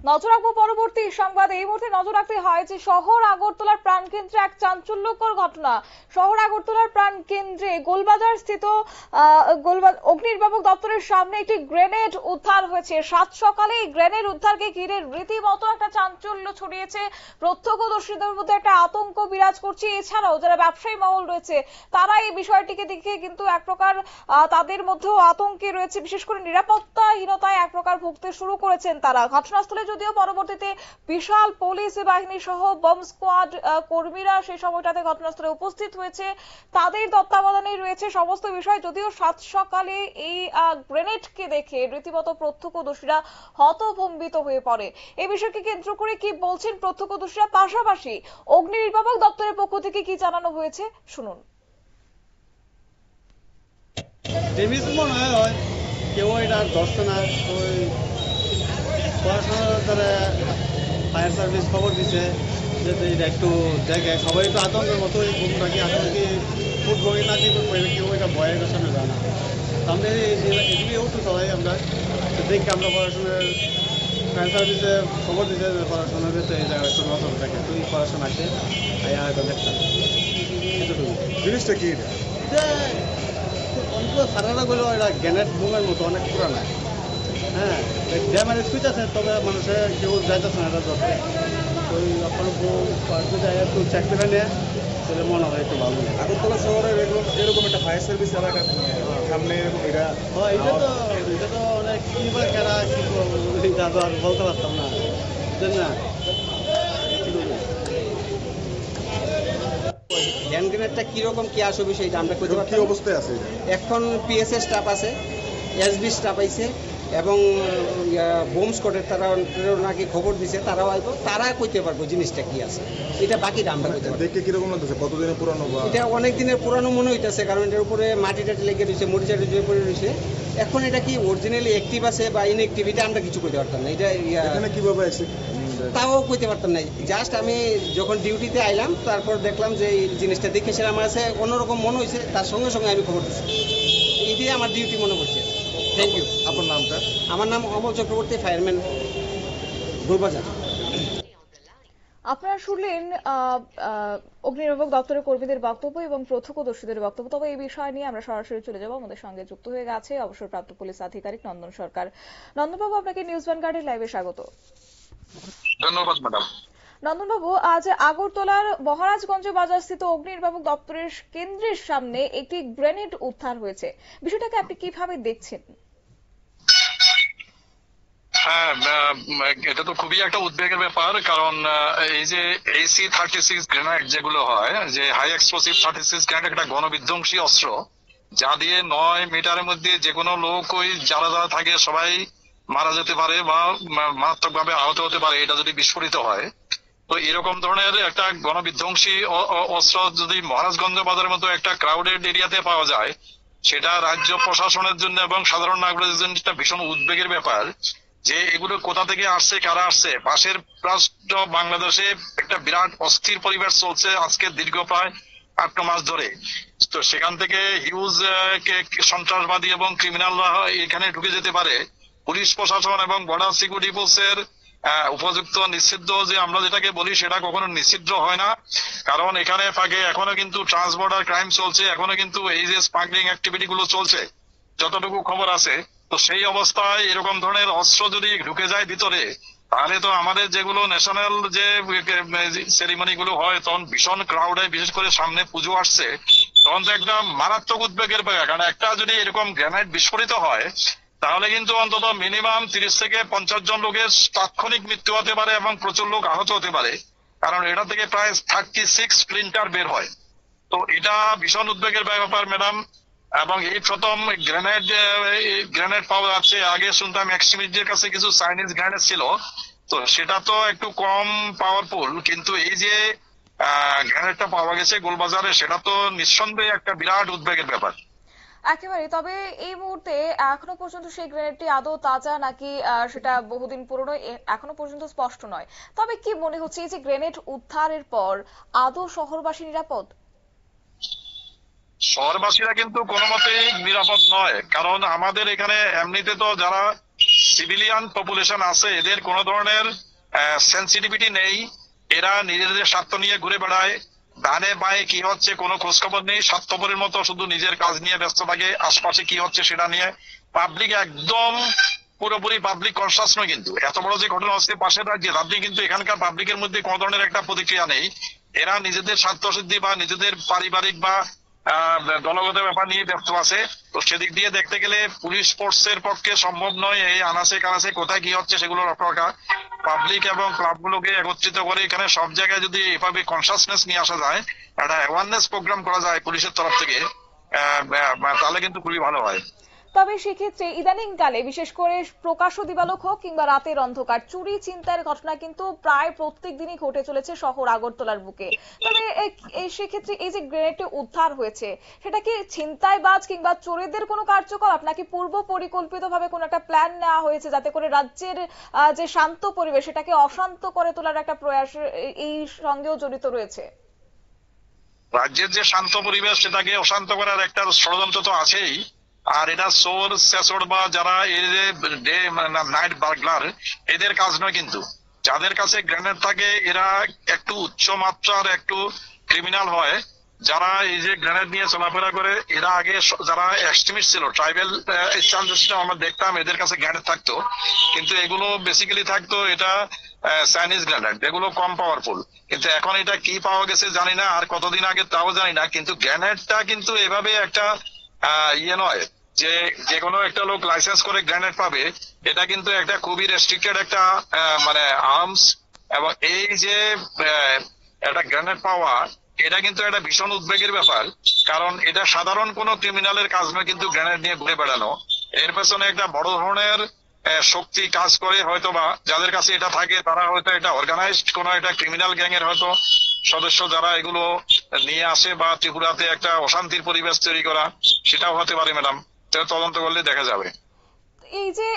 নজর রাখবো পরবর্তী সংবাদ। এই মুহূর্তে নজর রাখতে হয় যে শহর আগরতলার প্রাণকেন্দ্রে এক চাঞ্চল্যকর ঘটনা। শহর আগরতলার প্রাণকেন্দ্রে গোলবাজার স্থিত অগ্নিনির্বাপক দপ্তরের সামনে একটি গ্রেনেড উদ্ধার হয়েছে। সাত সকালে এই গ্রেনেড উদ্ধারকে ঘিরে রীতিমতো একটা চাঞ্চল্য ছড়িয়েছে। প্রত্যক্ষদর্শীদের মধ্যে একটা আতঙ্ক বিরাজ করছে। এছাড়াও যারা ব্যবসায়ী মহল রয়েছে তারা এই বিষয়টিকে দেখে কিন্তু এক প্রকার তাদের মধ্যেও আতঙ্কে রয়েছে। বিশেষ করে নিরাপত্তাহীনতায় এক প্রকার ভুগতে শুরু করেছেন তারা। ঘটনাস্থলে যদিও পরবর্তীতে বিশাল পুলিশ বাহিনী সহ বম স্কোয়াড কর্মীরা সেই সময়টাতে ঘটনাস্থলে উপস্থিত হয়েছে, তাদের তত্ত্বাবধানে রয়েছে সমস্ত বিষয়। যদিও সাত সকালে এই গ্রেনেডকে দেখে রীতিমতো প্রত্যক্ষদর্শীরা হতভম্বিত হয়ে পড়ে। এই বিষয়কে কেন্দ্র করে কি বলছেন প্রত্যক্ষদর্শীরা, পাশাপাশি অগ্নি নির্বাপক দপ্তরের পক্ষ থেকে কি জানানো হয়েছে শুনুন। মনে হয় কেউ এটা ধরছে না। ওই পড়াশোনার দ্বারা ফায়ার সার্ভিস খবর দিছে যে এটা একটু দেখে, সবাই তো আতঙ্কের মতো এই ঘুমটাকে আতঙ্কে ফুটবই না কি করবো, কেউ এটা ভয়ের কাছে যায় না। আমরা এদিকে উঠতে সবাই আমরা দেখি, আমরা পড়াশোনার ফায়ার সার্ভিসে খবর দিতে পড়াশোনার এই জায়গায় একটু নজর থাকে, তুই পড়াশোনা আছে হয়তো দেখতাম জিনিসটা কি অনেকগুলো সারাটা গুলো এটা গ্যানেট বোমের মতো অনেক পুরানা। হ্যাঁ, ড্যামের সুইচ আছে, তবে মানুষের কেউ যাইতেছে না এটা ধরতে। ওই আপনার জায়গা একটু চেক করে নেয়, তাহলে মনে হয় একটু ভালো। আগরতলা শহরে এরকম একটা ফায়ার সার্ভিস এলাকা সামনে এরকম এটা তো অনেক কি বা কেনা কি এটা তো আর বলতে পারতাম না, বুঝলেন না। হ্যান্ড গ্রেনেডটা কিরকম কি আসবে সেটা আমরা করতে পারছি কি অবস্থায় আছে এখন। পিএসএ স্টাফ আছে, এসবি স্টাফ আইছে এবং বোম স্কোয়াডের তারা নাকি খবর দিছে, তারাও আইব, তারা কইতে পারবো জিনিসটা কি আছে। এটা বাকিটা আমরা কইতে পারবো। দেখে কিরকম লাগতেছে, কতদিনের পুরানো? এটা অনেক দিনের পুরানো মনে হইতেছে, কারণ এটার উপরে মাটি টাটি লেগে রয়েছে, মরিচা টরিচা পড়ে রয়েছে। এখন এটা কি অরিজিনালি অ্যাক্টিভ আছে বা ইনঅ্যাক্টিভ এটা আমরা কিছু করতে পারতাম না। এটা এখানে কিভাবে তাও কইতে পারতাম না। জাস্ট আমি যখন ডিউটিতে আইলাম তারপর দেখলাম যে এই জিনিসটা দেখেছিলাম, আমার কাছে অন্যরকম মনে হয়েছে, তার সঙ্গে সঙ্গে আমি খবর দিচ্ছি। এই দিয়ে আমার ডিউটি মনে করছে। Thank you. আপনার নামটা? আমার নাম অমল চক্রবর্তী, ফায়ারম্যান, গোলবাজার। আপনারা শুনলেন অগ্নিনির্বাপক দপ্তরের কর্মীদের বক্তব্য এবং প্রত্যক্ষদর্শীদের বক্তব্য। তবে এই বিষয় নিয়ে আমরা সরাসরি চলে যাব, আমাদের সঙ্গে যুক্ত হয়ে গেছে অবসরপ্রাপ্ত পুলিশ আধিকারিক নন্দন সরকার। নন্দনবাবু, আপনাকে নিউজ ভ্যানগার্ডের লাইভে স্বাগত। ধন্যবাদ ম্যাডাম। নন্দনবাবু, আজ আগরতলার মহারাজগঞ্জ বাজার স্থিত অগ্নিনির্বাপক দপ্তরের কেন্দ্রের সামনে একটি গ্রেনেড উদ্ধার হয়েছে, বিষয়টাকে আপনি কিভাবে দেখছেন? হ্যাঁ, এটা তো খুবই একটা উদ্বেগের ব্যাপার, কারণ এই যে AC-36 গ্রেনেড যেগুলো হয়, যে হাই এক্সপ্লোসিভ 36 গ্রেনেড, একটা গণবিধ্বংসী অস্ত্র, যা দিয়ে 9 মিটারের মধ্যে যে কোনো লোক, ওই যারা যারা থাকে সবাই মারা যেতে পারে বা মারাত্মক ভাবে আহত হতে পারে এটা যদি বিস্ফোরিত হয়। তো এরকম ধরনের একটা গণবিধ্বংসী অস্ত্র যদি মহারাজগঞ্জ বাজারের মতো একটা ক্রাউডেড এরিয়াতে পাওয়া যায়, সেটা রাজ্য প্রশাসনের জন্য এবং সাধারণ নাগরিকদের জন্য একটা ভীষণ উদ্বেগের ব্যাপার। যে এগুলো কোথা থেকে আসছে, কারা আসছে। পাশের রাষ্ট্র বাংলাদেশে একটা বিরাট অস্থির পরিবেশ চলছে আজকে দীর্ঘ প্রায় 8 মাস ধরে। তো সেখান থেকে হিউজ সন্ত্রাসবাদী এবং ক্রিমিনালরা এখানে ঢুকে যেতে পারে। পুলিশ প্রশাসন এবং বর্ডার সিকিউরিটি ফোর্সের উপযুক্ত নিষিদ্ধ যে আমরা যেটাকে বলি সেটা কখনো নিষিদ্ধ হয় না, কারণ এখানে ফাঁকে এখনো কিন্তু ট্রান্সবর্ডার ক্রাইম চলছে, এখনো কিন্তু এই যে স্মাগলিং অ্যাক্টিভিটি গুলো চলছে যতটুকু খবর আছে। তো সেই অবস্থায় এরকম ধরনের অস্ত্র যদি ঢুকে যায় ভিতরে, তাহলে তো আমাদের যেগুলো ন্যাশনাল যে সেরিমনি গুলো হয় তখন ভীষণ ক্রাউড হয়, বিশেষ করে সামনে পুজো আসছে, তখন তো একটা মারাত্মক উদ্বেগের ব্যাপার। কারণ একটা যদি এরকম গ্রেনেড বিস্ফোরিত হয় তাহলে কিন্তু অন্তত মিনিমাম 30 থেকে 50 জন লোকের তাৎক্ষণিক মৃত্যু হতে পারে এবং প্রচুর লোক আহত হতে পারে, কারণ এটা থেকে প্রায় 36 স্প্লিন্টার বের হয়। তো এটা ভীষণ উদ্বেগের ব্যাপার ম্যাডাম। এবং এই প্রথম গ্রেনেড পাওয়া যাচ্ছে। আগে শুনতাম এক্সট্রিমিস্টদের কাছে কিছু চাইনিজ গ্রেনেড ছিল, তো সেটা তো একটু কম পাওয়ারফুল, কিন্তু এই যে গ্রেনেডটা পাওয়া গেছে গোলবাজারে, সেটা তো নিঃসন্দেহে একটা বিরাট উদ্বেগের ব্যাপার। একেবারে। তবে এই মুহূর্তে এখনো পর্যন্ত সেই গ্রেনেডটি আদৌ তাজা নাকি সেটা বহুদিন পুরনো এখনো পর্যন্ত স্পষ্ট নয়। তবে কি মনে হচ্ছে এই যে গ্রেনেড উদ্ধারের পর আদৌ শহরবাসী নিরাপদ? শহরবাসীরা কিন্তু কোনো মতেই নিরাপদ নয়, কারণ আমাদের এখানে এমনিতে তো যারা সিভিলিয়ান পপুলেশন আছে, এদের কোনো ধরনের সেন্সিটিভিটি নেই। এরা নিজেদের স্বার্থ নিয়ে ঘুরে বেড়ায়, ডানে বায়ে কি হচ্ছে কোনো খোঁজ খবর নেই, স্বার্থপরের মতো শুধু নিজের কাজ নিয়ে ব্যস্ত থাকে, আশপাশে কি হচ্ছে সেটা নিয়ে। পাবলিক একদম পুরোপুরি পাবলিক কনসাস নয়। কিন্তু এত বড় যে ঘটনা হচ্ছে পাশের রাজ্যে, আপনি কিন্তু এখানকার পাবলিকের মধ্যে কোনো ধরনের একটা প্রতিক্রিয়া নেই। এরা নিজেদের স্বার্থ সিদ্ধি বা নিজেদের পারিবারিক বা দলগত ব্যাপার নিয়ে ব্যস্ত আছে। তো সেদিক দিয়ে দেখতে গেলে পুলিশ ফোর্সের পক্ষে সম্ভব নয় এই আনাচে কানাচে কোথায় কি হচ্ছে সেগুলো লক্ষ্য রাখা। পাবলিক এবং ক্লাবগুলোকে একত্রিত করে এখানে সব জায়গায় যদি এভাবে কনসাসনেস নিয়ে আসা যায়, একটা অ্যাওয়ারনেস প্রোগ্রাম করা যায় পুলিশের তরফ থেকে, তাহলে কিন্তু খুবই ভালো হয়। তবে সেক্ষেত্রে ইদানিং কালে বিশেষ করে প্রকাশ্য দিবালোক হোক কিংবা রাতের অন্ধকার, চুরি ছিনতাইয়ের ঘটনা কিন্তু প্রায় প্রত্যেক দিনই ঘটে চলেছে শহর আগরতলার বুকে। তবে সেক্ষেত্রে এই যে গ্রেনেডটি উদ্ধার হয়েছে, সেটা কি ছিনতাইবাজ কিংবা চোরেদের কোনো কার্যকলাপ, নাকি পূর্ব পরিকল্পিতভাবে কোনো একটা প্ল্যান নেওয়া হয়েছে যাতে করে রাজ্যের যে শান্ত পরিবেশ সেটাকে অশান্ত করে তোলার একটা প্রয়াস এই সঙ্গেও জড়িত রয়েছে? রাজ্যের যে শান্ত পরিবেশ সেটাকে অশান্ত করার একটা ষড়যন্ত্র তো আছেই। আর এটা চোর শেষর বা যারা এই যে ডে নাইট বার্গলার, এদের কাজ নয়। কিন্তু যাদের কাছে গ্রেনেড থাকে এরা একটু উচ্চ মাত্রার একটু ক্রিমিনাল হয়। যারা এই যে গ্রেনেড নিয়ে চলাফেরা করে, এরা আগে যারা এক্সট্রিমিস্ট ছিল, ট্রাইবেল সিস্টেম আমরা দেখতাম এদের কাছে গ্রেনেড থাকতো, কিন্তু এগুলো বেসিক্যালি থাকতো এটা চাইনিজ গ্রেনেড, এগুলো কম পাওয়ারফুল। কিন্তু এখন এটা কি পাওয়া গেছে জানি না, আর কতদিন আগে তাও জানি না। কিন্তু গ্রেনেডটা কিন্তু এভাবে একটা ইয়ে নয় যে যে কোনো একটা লোক লাইসেন্স করে গ্রেনেড পাবে। এটা কিন্তু একটা খুবই রেস্ট্রিক্টেড একটা মানে আর্মস, এবং এই যে একটা গ্রেনেড পাওয়া, এটা কিন্তু একটা ভীষণ উদ্বেগের ব্যাপার। কারণ এটা সাধারণ কোনো ক্রিমিনালের কাজ নয় কিন্তু গ্রেনেড নিয়ে ঘুরে বেড়ানো। এর পেছনে একটা বড় ধরনের শক্তি কাজ করে, হয়তো বা যাদের কাছে এটা থাকে তারা হয়তো এটা অর্গানাইজড কোনো একটা ক্রিমিনাল গ্যাং এর হয়তো সদস্য, যারা এগুলো নিয়ে আসে বা ত্রিপুরাতে একটা অশান্তির পরিবেশ তৈরি করা, সেটাও হতে পারে ম্যাডাম। তদন্ত করলে দেখা যাবে। এই যে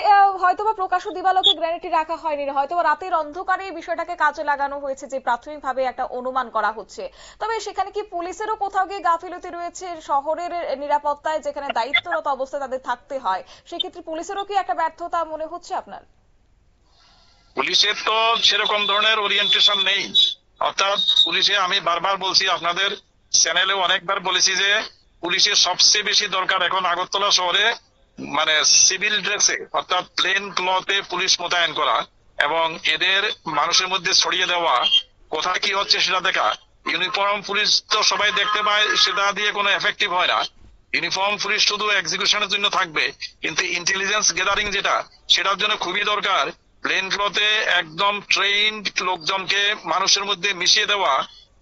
হয়তোবা প্রকাশ্য দিবালোকে গ্রেনেডটি রাখা হয়নি, হয়তোবা রাতের অন্ধকারে এই বিষয়টাকে কাজে লাগানো হয়েছে যে প্রাথমিকভাবে একটা অনুমান করা হচ্ছে। তবে সেখানে কি পুলিশেরও কোথাও গিয়ে গাফিলতি রয়েছে শহরের নিরাপত্তায়, যেখানে দায়িত্বরত অবস্থায় তাদের থাকতে হয়, সেক্ষেত্রে পুলিশেরও কি একটা ব্যর্থতা মনে হচ্ছে আপনার? পুলিশের তো সেরকম ধরনের ওরিয়েন্টেশন নেই। অর্থাৎ পুলিশে, আমি বারবার বলছি, আপনাদের চ্যানেলে অনেকবার বলেছি যে পুলিশের সবচেয়ে বেশি দরকার এখন আগরতলা শহরে মানে সিভিল ড্রেসে, অর্থাৎ প্লেন ক্লথে পুলিশ মোতায়েন করা এবং এদের মানুষের মধ্যে ছড়িয়ে দেওয়া, কোথায় কি হচ্ছে সেটা দেখা। ইউনিফর্ম পুলিশ তো সবাই দেখতে পায়, সেটা দিয়ে কোনো এফেক্টিভ হয় না। ইউনিফর্ম পুলিশ শুধু এক্সিকিউশনের জন্য থাকবে, কিন্তু ইন্টেলিজেন্স গ্যাদারিং যেটা, সেটার জন্য খুবই দরকার প্লেন ক্লথে একদম ট্রেইনড লোকজনকে মানুষের মধ্যে মিশিয়ে দেওয়া।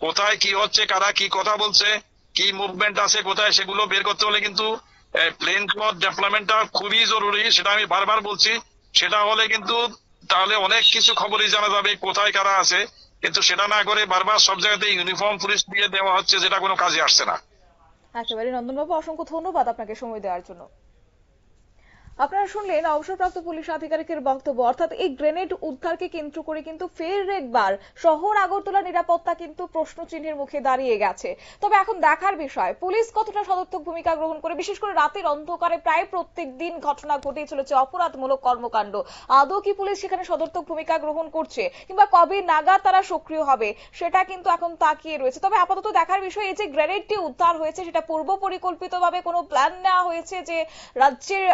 কোথায় কি হচ্ছে, কারা কি কথা বলছে, কি মুভমেন্ট আছে কোথায়, সেগুলো বের করতে হলে কিন্তু প্লেন ক্লথ ডেভেলপমেন্টটা খুবই জরুরি। সেটা আমি বারবার বলছি। সেটা হলে কিন্তু তাহলে অনেক কিছু খবরই জানা যাবে কোথায় কারা আছে। কিন্তু সেটা না করে বারবার সব জায়গাতে ইউনিফর্ম পুলিশ দিয়ে দেওয়া হচ্ছে, যেটা কোনো কাজে আসছে না। একেবারে নন্দনবাবু, অসংখ্য ধন্যবাদ আপনাকে সময় দেওয়ার জন্য। আপনারা শুনলেন অবসরপ্রাপ্ত পুলিশ আধিকারিকের বক্তব্য। অর্থাৎ এই গ্রেনেড উদ্ধারকে কেন্দ্র করে কিন্তু ফের একবার শহর আগরতলা নিরাপত্তা কিন্তু প্রশ্ন চিহ্নের মুখে দাঁড়িয়ে গেছে। তবে এখন দেখার বিষয় পুলিশ কতটা সদর্থক ভূমিকা গ্রহণ করে। বিশেষ করে রাতের অন্ধকারে প্রায় প্রত্যেক দিন ঘটনা ঘটে চলেছে অপরাধমূলক কর্মকাণ্ড। আদৌ কি পুলিশ সেখানে সদর্থক ভূমিকা গ্রহণ করছে, কিংবা কবে নাগাদ তারা সক্রিয় হবে, সেটা কিন্তু এখন তাকিয়ে রয়েছে। তবে আপাতত দেখার বিষয় এই যে গ্রেনেডটি উদ্ধার হয়েছে, সেটা পূর্ব পরিকল্পিতভাবে কোনো প্ল্যান নেওয়া হয়েছে যে রাজ্যের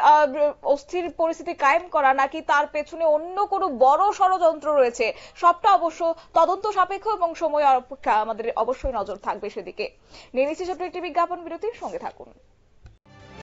অস্থির পরিস্থিতি কায়েম করা, নাকি তার পেছনে অন্য কোনো বড় ষড়যন্ত্র রয়েছে, সবটা অবশ্য তদন্ত সাপেক্ষ এবং সময় অপেক্ষা। আমাদের অবশ্যই নজর থাকবে সেদিকে। নিয়ে নিচ্ছি ছোট্ট একটি বিজ্ঞাপন বিরতির সঙ্গে থাকুন।